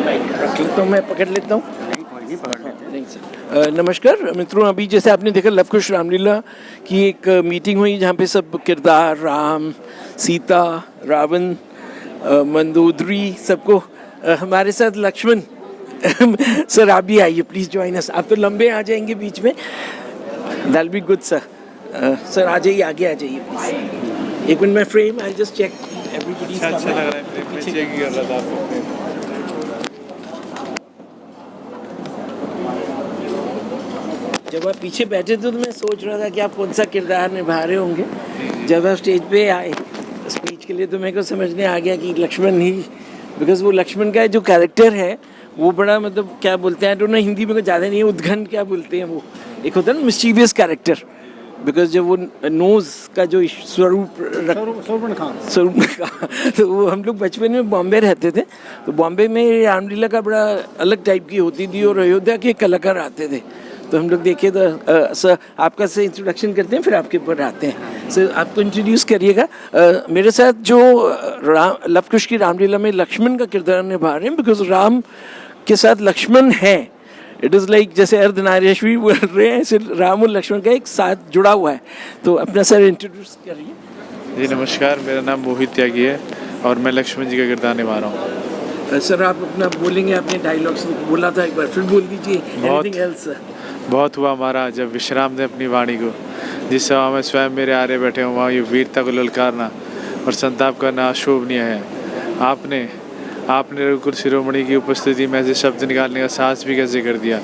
रख लेता हूँ, मैं पकड़ लेता हूँ। नहीं, कोई नहीं, पकड़ लेते हैं। नहीं सर। नमस्कार मित्रों, अभी जैसे आपने देखा लव कुश रामलीला की एक मीटिंग हुई जहाँ पे सब किरदार राम, सीता, रावण, मंदोदरी सबको हमारे साथ लक्ष्मण सर आप भी आइए प्लीज़ ज्वाइन अस। आप तो लंबे आ जाएंगे बीच में, they'll be good sir. Sir आ जाइए, आगे आ जाइए प्लीज़। एक मिनट में frame I just check everybody. अच्छा लग रहा है, मैं चेक ही कर रहा था आपको। जब आप पीछे बैठे थे तो मैं सोच रहा था कि आप कौन सा किरदार निभा रहे होंगे। जब आप स्टेज पे आए स्पीच के लिए तो मेरे को समझने आ गया कि लक्ष्मण ही, बिकॉज वो लक्ष्मण का जो कैरेक्टर है वो बड़ा मतलब क्या बोलते हैं, ना हिंदी में ज़्यादा नहीं है, उद्घन क्या बोलते हैं वो, एक होता है ना मिस्चीवियस कैरेक्टर। बिकॉज जब वो नोज का जो स्वरूप तो वो हम लोग बचपन में बॉम्बे रहते थे, तो बॉम्बे में रामलीला का बड़ा अलग टाइप की होती थी और अयोध्या के कलाकार आते थे, तो हम लोग देखे तो सर आपका से इंट्रोडक्शन करते हैं फिर आपके ऊपर आते हैं। सर आपको इंट्रोड्यूस करिएगा। मेरे साथ जो लव कुश की रामलीला में लक्ष्मण का किरदार निभा रहे हैं, बिकॉज राम के साथ लक्ष्मण है, इट इज़ लाइक जैसे अर्धनारीश्वरी बोल रहे हैं, ऐसे राम और लक्ष्मण का एक साथ जुड़ा हुआ है। तो अपना सर इंट्रोड्यूस करिए। जी नमस्कार, मेरा नाम मोहित त्यागी है और मैं लक्ष्मण जी का किरदार निभा रहा हूँ। सर आप अपना बोलेंगे, अपने डायलॉग्स बोला था एक बार, फिर बोल दीजिए। Anything else sir? बहुत हुआ हमारा जब विश्राम दे अपनी वाणी को, जिस सभा में स्वयं मेरे आरे बैठे हों वहाँ ये वीरता को ललकारना और संताप करना अशोभनीय है। आपने रघुकुल शिरोमणि की उपस्थिति में ऐसे शब्द निकालने का साहस भी कैसे कर दिया।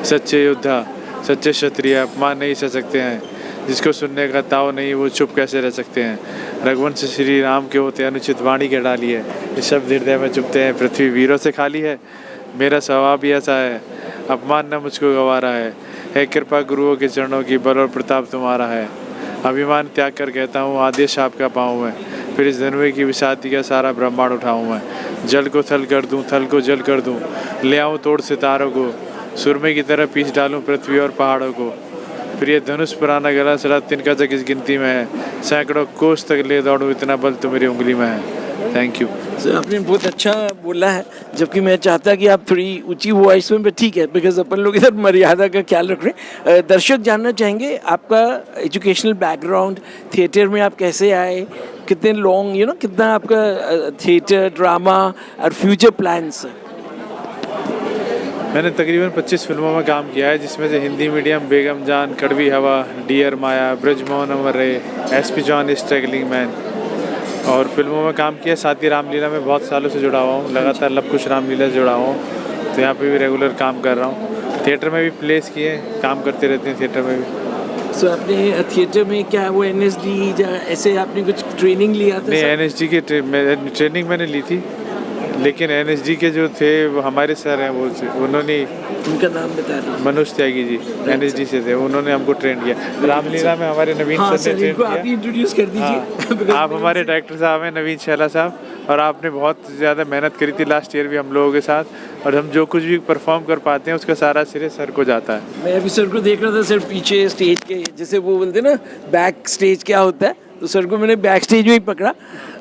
सच्चे योद्धा, सच्चे क्षत्रिय अपमान नहीं सह सकते हैं, जिसको सुनने का ताव नहीं वो चुप कैसे रह सकते हैं। रघुवंश श्री राम के होते अनुचित वाणी के डाली है, ये शब्द हृदय में चुपते हैं, पृथ्वी वीरों से खाली है। मेरा स्वभाव भी ऐसा है, अपमान न मुझको गंवारा है कृपा गुरुओं के चरणों की, बल और प्रताप तुम्हारा है। अभिमान त्याग कर कहता हूँ आदेश आपका पाऊँ मैं, फिर इस धनुए की विषादी का सारा ब्रह्मांड उठाऊँ मैं। जल को थल कर दूँ, थल को जल कर दूँ, ले आऊँ तोड़ सितारों को, सुरमे की तरह पीस डालूँ पृथ्वी और पहाड़ों को। फिर ये धनुष पुराना गला सड़ा तिनका तक इस गिनती में है, सैकड़ों कोस तक ले दौड़ूँ इतना बल तो मेरी उंगली में है। Thank you sir. आपने बहुत अच्छा बोला है, जबकि मैं चाहता कि आप थोड़ी ऊंची वॉइस में, बट ठीक है बिकॉज अपन लोग इधर मर्यादा का ख्याल रख रहे हैं। दर्शक जानना चाहेंगे आपका एजुकेशनल बैकग्राउंड, थिएटर में आप कैसे आए, कितने लॉन्ग कितना आपका थिएटर ड्रामा और फ्यूचर प्लान्स? मैंने तकरीबन 25 फिल्मों में काम किया है, जिसमें से हिंदी मीडियम बेगम जान, कड़वी हवा, डियर माया, ब्रजमोहन अमर रे, एसपी जॉन, स्ट्रगलिंग मैन और फिल्मों में काम किया। साथ ही रामलीला में बहुत सालों से जुड़ा हुआ हूँ, लगातार लव कुश रामलीला से जुड़ा हुआ हूँ, तो यहाँ पे भी रेगुलर काम कर रहा हूँ। थिएटर में भी प्लेस किए, काम करते रहते हैं थिएटर में भी। सो आपने थिएटर में क्या वो NSD या ऐसे आपने कुछ ट्रेनिंग लिया था? नहीं, NSD की ट्रेनिंग मैंने ली थी, लेकिन NSD के जो थे वो हमारे सर हैं, वो उन्होंने, उनका नाम बता दीजिए। मनोज त्यागी जी NSD से थे, उन्होंने हमको ट्रेन किया। रामलीला में हमारे नवीन सर ने ट्रेन किया। आप इंट्रोड्यूस कर दीजिए। हाँ, आप हमारे डायरेक्टर साहब हैं नवीन शैला साहब, और आपने बहुत ज़्यादा मेहनत करी थी लास्ट ईयर भी हम लोगों के साथ, और हम जो कुछ भी परफॉर्म कर पाते हैं उसका सारा श्रेय सर को जाता है। मैं अभी सर को देख रहा था, सर पीछे स्टेज के जैसे वो बोलते हैं ना बैक स्टेज क्या होता है, तो सर को मैंने बैक स्टेज में ही पकड़ा।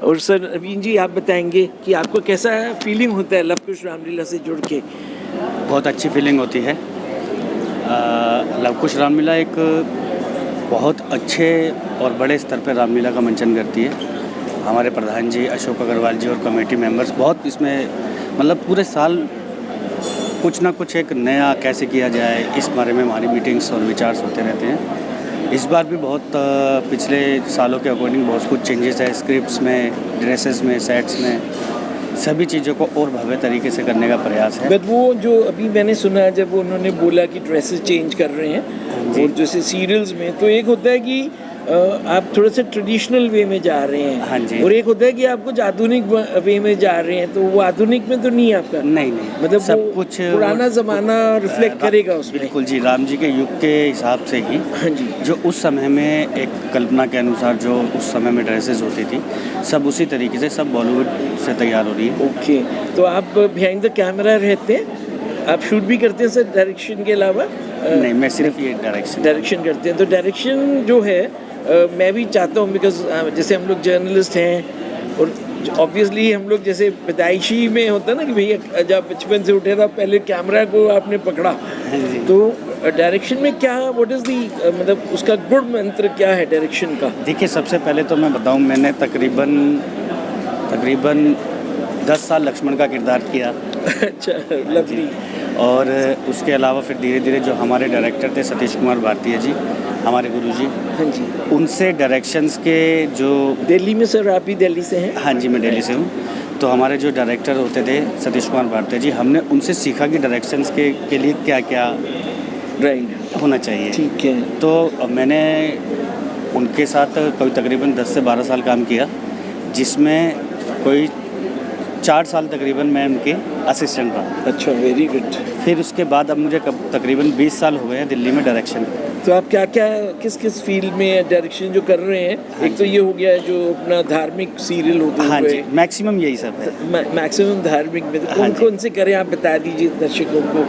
और सर नवीन जी आप बताएंगे कि आपको कैसा फीलिंग होता है लव कुश रामलीला से जुड़ के? बहुत अच्छी फीलिंग होती है। लव कुश रामलीला एक बहुत अच्छे और बड़े स्तर पर रामलीला का मंचन करती है। हमारे प्रधान जी अशोक अग्रवाल जी और कमेटी मेंबर्स बहुत इसमें मतलब पूरे साल कुछ ना कुछ एक नया कैसे किया जाए इस बारे में हमारी मीटिंग्स और विचार होते रहते हैं। इस बार भी बहुत पिछले सालों के अकॉर्डिंग बहुत कुछ चेंजेस है, स्क्रिप्ट्स में, ड्रेसेस में, सेट्स में, सभी चीज़ों को और भव्य तरीके से करने का प्रयास है। बट वो जो अभी मैंने सुना जब उन्होंने बोला कि ड्रेसेस चेंज कर रहे हैं, और जैसे सीरियल्स में तो एक होता है कि आप थोड़ा सा ट्रेडिशनल वे में जा रहे हैं, हाँ जी, और एक होता है कि आप कुछ आधुनिक वे में जा रहे हैं, तो वो आधुनिक में तो नहीं है आपका? नहीं मतलब सब कुछ पुराना ज़माना रिफ्लेक्ट करेगा उसमें। बिल्कुल जी, राम जी के युग के हिसाब से ही, हाँ जी, जो उस समय में एक कल्पना के अनुसार जो उस समय में ड्रेसेस होती थी सब उसी तरीके से सब बॉलीवुड से तैयार हो रही है। ओके, तो आप बिहाइंड द कैमरा रहते हैं, आप शूट भी करते हैं सर डायरेक्शन के अलावा? नहीं, मैं सिर्फ ये डायरेक्शन करते हैं। तो डायरेक्शन जो है मैं भी चाहता हूँ, बिकॉज जैसे हम लोग जर्नलिस्ट हैं और ऑब्वियसली हम लोग जैसे पैदाइशी में होता है ना कि भैया जब बचपन से उठे था पहले कैमरा को आपने पकड़ा, तो डायरेक्शन में क्या व्हाट इज़ दी मतलब उसका गुड मंत्र क्या है डायरेक्शन का? देखिए, सबसे पहले तो मैं बताऊं, मैंने तकरीबन 10 साल लक्ष्मण का किरदार किया। अच्छा, लवली। और उसके अलावा फिर धीरे धीरे जो हमारे डायरेक्टर थे सतीश कुमार भारतीय जी, हमारे गुरुजी, हाँ जी, उनसे डायरेक्शंस के जो दिल्ली में सर आप भी दिल्ली से हैं? हाँ जी, मैं दिल्ली से हूँ। तो हमारे जो डायरेक्टर होते थे सतीश कुमार भारतीय जी, हमने उनसे सीखा कि डायरेक्शंस के लिए क्या क्या राइट होना चाहिए। ठीक है। तो मैंने उनके साथ कोई तकरीबन 10 से 12 साल काम किया, जिसमें कोई 4 साल तकरीबन मैं उनके असिस्टेंट रहा। अच्छा, वेरी गुड। फिर उसके बाद अब मुझे तकरीबन 20 साल हो गए हैं दिल्ली में डायरेक्शन। तो आप क्या क्या किस फील्ड में डायरेक्शन जो कर रहे हैं? एक तो ये हो गया है जो अपना धार्मिक सीरियल होते हाँ हुए, जी, मैक्सिमम यही सब है। मैक्सिमम धार्मिक में तो हाँ कौन जी। कौन से करें आप बता दीजिए दर्शकों को।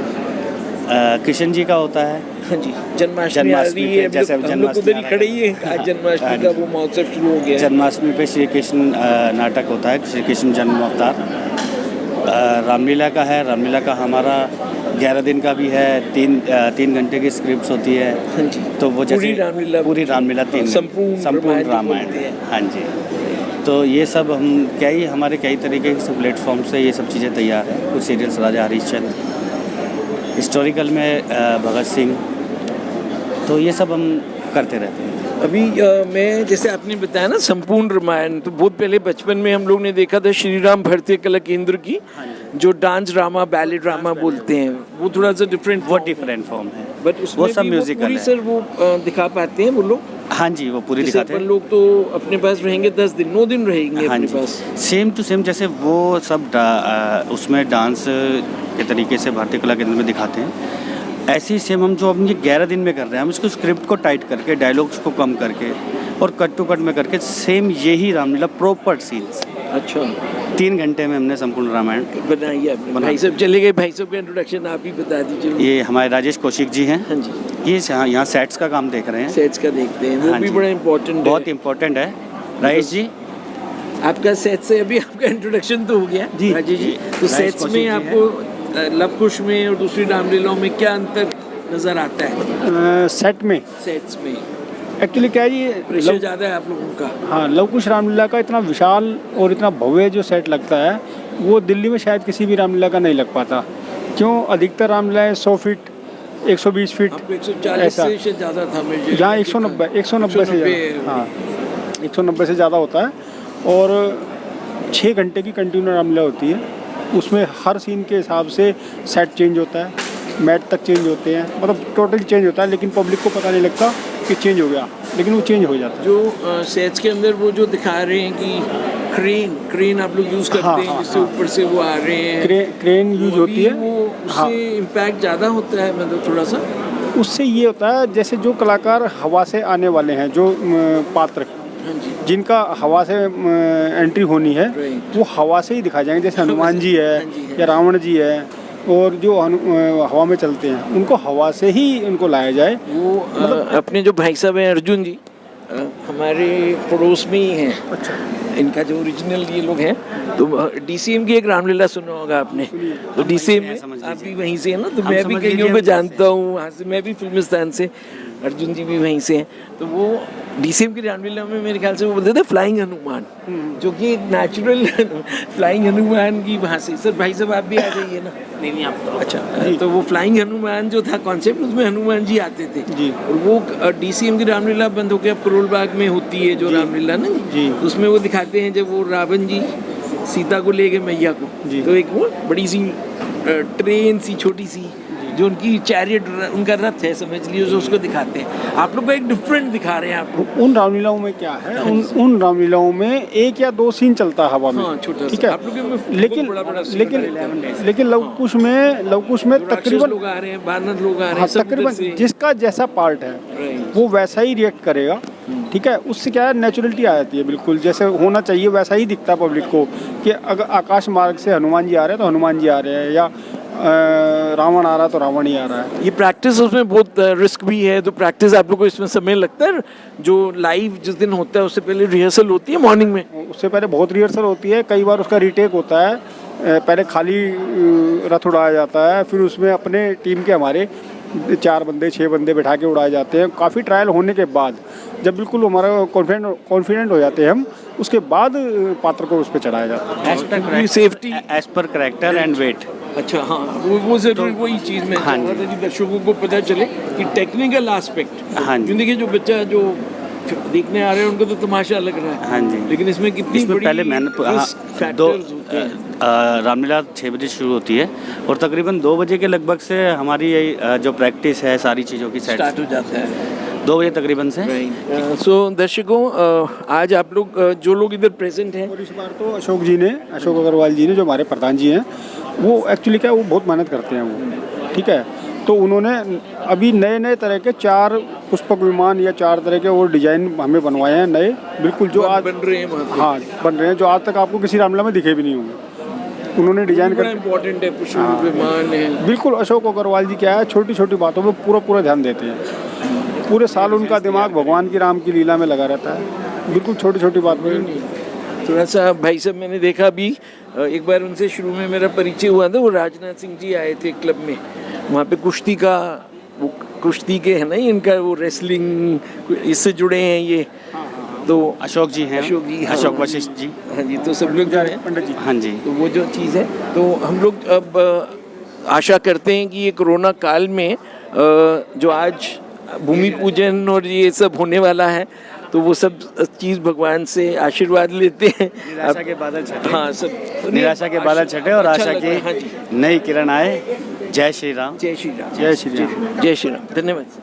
कृष्ण जी का होता है। हाँ जी, जन्माष्टमी आ रही है, जैसे हम लोग जन्माष्टमी उधर ही आ रहा खड़े ही है। आज हाँ जन्माष्टमी जी। का वो महोत्सव शुरू हो गया है। जन्माष्टमी पे श्री कृष्ण नाटक होता है, श्री कृष्ण जन्म अवतार। रामलीला का है, रामलीला का हमारा 11 दिन का भी है, 3 घंटे की स्क्रिप्ट्स होती है। हाँ जी, तो वो जैसे पूरी रामलीला 3 संपूर्ण रामायण। हाँ जी। तो ये सब हम कई तरीके के प्लेटफॉर्म से ये सब चीज़ें तैयार हैं। कुछ सीरियल्स राजा हरिश्चंद्र, हिस्टोरिकल में भगत सिंह, तो ये सब हम करते रहते हैं। अभी मैं जैसे आपने बताया ना संपूर्ण रामायण, तो बहुत पहले बचपन में हम लोग ने देखा था श्री राम भारतीय कला केंद्र की जो डांस ड्रामा बैले ड्रामा बोलते हैं, वो थोड़ा सा डिफरेंट फॉर्म है, बट उसमें वो सब भी म्यूजिकल पूरी है। सर वो दिखा पाते हैं वो लोग? हाँ जी, वो पूरी जैसे दिखाते अपन हैं। लोग तो अपने पास रहेंगे 10 दिन 9 दिन रहेंगे हाँ अपने जी, पास। सेम टू सेम जैसे वो सब उसमें डांस के तरीके से भारतीय कला केंद्र में दिखाते हैं, ऐसे ही सेम हम जो अपने 11 दिन में कर रहे हैं, हम इसको स्क्रिप्ट को टाइट करके, डायलॉग्स को कम करके और कट टू कट में करके सेम यही रामलीला प्रॉपर सीन्स अच्छा 3 घंटे में हमने संपूर्ण रामायण बनाइए आपने। भाई साहब चले गए, भाई साहब का इंट्रोडक्शन आप ही बता दीजिए। ये हमारे राजेश कौशिक जी हैं। हाँ जी, ये यहाँ सेट्स का काम देख रहे हैं। सेट्स का देखते हैं, वो हाँ भी जी। बड़ा इम्पोर्टेंट बहुत इम्पोर्टेंट है। राजेश जी, आपका सेट से अभी आपका इंट्रोडक्शन तो हो गया जी, राजेश जी। जी। तो राजेश सेट्स कौशिक में जी आपको लव कुश में और दूसरी रामलीलाओं में क्या अंतर नजर आता है? सेट में सेट्स में एक्चुअली क्या है ये प्रेशर ज़्यादा है आप लोगों का? हाँ, लव कुश रामलीला का इतना विशाल और इतना भव्य जो सेट लगता है वो दिल्ली में शायद किसी भी रामलीला का नहीं लग पाता। क्यों? अधिकतर रामलीलाएँ 100 फीट 120 फीट आपको 140 ऐसा। से ज़्यादा था मेरे यहाँ 190 से ज़्यादा, हाँ 190 से ज़्यादा होता है। और 6 घंटे की कंटिन्यू रामलीला होती है, उसमें हर सीन के हिसाब से सेट चेंज होता है, मैट तक चेंज होते हैं, मतलब टोटली चेंज होता है, लेकिन पब्लिक को पता नहीं लगता कि चेंज हो गया, लेकिन वो चेंज हो जाता है। जो सेट्स के अंदर वो जो दिखा रहे हैं कि क्रेन आप लोग यूज़ करते हैं, जिससे ऊपर से वो आ रहे हैं, क्रेन यूज होती है। वो उससे इम्पैक्ट ज़्यादा होता है, मतलब थोड़ा सा उससे ये होता है जैसे जो कलाकार हवा से आने वाले हैं, जो पात्र हाँ जी जिनका हवा से एंट्री होनी है, Right. वो हवा से ही दिखाए जाएंगे। जैसे हनुमान जी है हाँ जी, हाँ। या रावण जी है, और जो हवा में चलते हैं उनको हवा से ही उनको लाया जाए। वो अपने जो भाई साहब हैं अर्जुन जी हमारे पड़ोस में ही हैं। अच्छा, इनका जो ओरिजिनल ये लोग हैं, तो डीसीएम की एक रामलीला सुना होगा आपने, तो डीसीएम में समझ आप लीजिए। भी वहीं से हैं ना, तो हम मैं भी समझ कईयों लीजिए को हम जानता हूँ वहाँ से, मैं भी फिल्मिस्तान से, अर्जुन जी भी वहीं से हैं। तो वो डीसीएम की रामलीला में मेरे ख्याल से वो बोलते थे फ्लाइंग हनुमान, जो कि नेचुरल फ्लाइंग हनुमान की वहाँ से। सर भाई साहब आप भी आ जाइए ना। नहीं आप अच्छा, तो वो फ्लाइंग हनुमान जो था कॉन्सेप्ट, उसमें हनुमान जी आते थे जी। और वो डीसीएम की रामलीला बंद होकर अब करोल बाग में होती है जो रामलीला ना जी। उसमें वो दिखाते हैं जब वो रावण जी सीता को ले गए मैया को, जी। तो एक वो बड़ी सी ट्रेन सी छोटी सी जो उनकी चैरियट उनका रथ है समझ लीजिए, जो उसको दिखाते हैं। आप लोग को एक डिफरेंट दिखा रहे हैं आप लोग। उन रामलीलाओं में क्या है, उन रामलीलाओं में 1 या 2 सीन चलता है हवा में, हाँ, छोटा ठीक सा। है। आप लोग में लेकिन बहुत बड़ा scene लेकिन लवकुश में राक्षस तकरीबन लोग आ रहे हैं, बानर लोग आ रहे हाँ, हैं, सब उधर तकरीबन से। जिसका जैसा पार्ट है Right. वो वैसा ही रिएक्ट करेगा, ठीक है। उससे क्या है, नेचुरलिटी आ जाती है, बिल्कुल जैसे होना चाहिए वैसा ही दिखता है पब्लिक को, कि अगर आकाश मार्ग से हनुमान जी आ रहे हैं तो हनुमान जी आ रहे हैं, या रावण आ रहा तो रावण ही आ रहा है। ये प्रैक्टिस उसमें बहुत रिस्क भी है, तो प्रैक्टिस आप लोग को इसमें समय लगता है? जो लाइव जिस दिन होता है उससे पहले रिहर्सल होती है मॉर्निंग में? उससे पहले बहुत रिहर्सल होती है, कई बार उसका रीटेक होता है। पहले खाली रथ उड़ाया जाता है, फिर उसमें अपने टीम के हमारे 4 बंदे 6 बंदे बैठा के उड़ाए जाते हैं। काफ़ी ट्रायल होने के बाद जब बिल्कुल हमारा कॉन्फिडेंट हो जाते हैं हम, उसके बाद पात्र को उस पर चढ़ाया जाता है। Safety as per character and weight. अच्छा, हाँ, वो जरूर वही चीज़ में हाँ जी। ताकि दर्शकों को पता चले कि टेक्निकल एस्पेक्ट। हाँ जी। क्योंकि देखिए जो बच्चा जो देखने आ रहे हैं उनको तो तमाशा लग रहा है। हाँ जी। लेकिन इसमें कितनी इसमें बड़ी पहले मैंने फैक्टर्स होते हैं। रामलीला 6 बजे शुरू होती है और तकरीबन 2 बजे के लगभग से हमारी जो प्रैक्टिस है सारी चीज़ों की स्टार्ट हो जाता है 2 बजे तकरीबन से। सो दर्शकों, आज आप लोग जो लोग इधर प्रेजेंट हैं, और इस बार तो अशोक अग्रवाल जी ने, जो हमारे प्रधान जी हैं, वो एक्चुअली क्या, वो बहुत मेहनत करते हैं वो, ठीक है। तो उन्होंने अभी नए तरह के 4 पुष्पक विमान या 4 तरह के वो डिजाइन हमें बनवाए हैं नए, बिल्कुल जो आज बन रहे हैं वहाँ पे। हाँ बन रहे हैं, जो आज तक आपको किसी रामलीला में दिखे भी नहीं होंगे। उन्होंने डिजाइन बड़ा कर इम्पोर्टेंट है, पुष्पक विमान है। बिल्कुल। अशोक अग्रवाल जी क्या है, छोटी छोटी बातों में पूरा ध्यान देते हैं। पूरे साल उनका दिमाग भगवान की राम की लीला में लगा रहता है, बिल्कुल छोटी छोटी बात में। थोड़ा सा भाई साहब मैंने देखा अभी, एक बार उनसे शुरू में मेरा परिचय हुआ था, वो राजनाथ सिंह जी आए थे क्लब में, वहाँ पे कुश्ती का, वो कुश्ती के है ना इनका, वो रेसलिंग इससे जुड़े हैं ये। तो अशोक जी हैं, अशोक जी, हाँ, अशोक वशिष्ठ जी। हाँ जी, तो सब लोग जो हैं पंडित जी। हाँ जी। तो वो जो चीज़ है, तो हम लोग अब आशा करते हैं कि ये कोरोना काल में जो आज भूमि पूजन और ये सब होने वाला है, तो वो सब चीज़ भगवान से आशीर्वाद लेते हैं। निराशा के बादल छटे। हाँ, सब निराशा के बादल छटे और अच्छा आशा लग रहा है, हाँ की जी। नई किरण आए। जय श्री राम। जय श्री राम। जय श्री राम। जय श्री राम। धन्यवाद।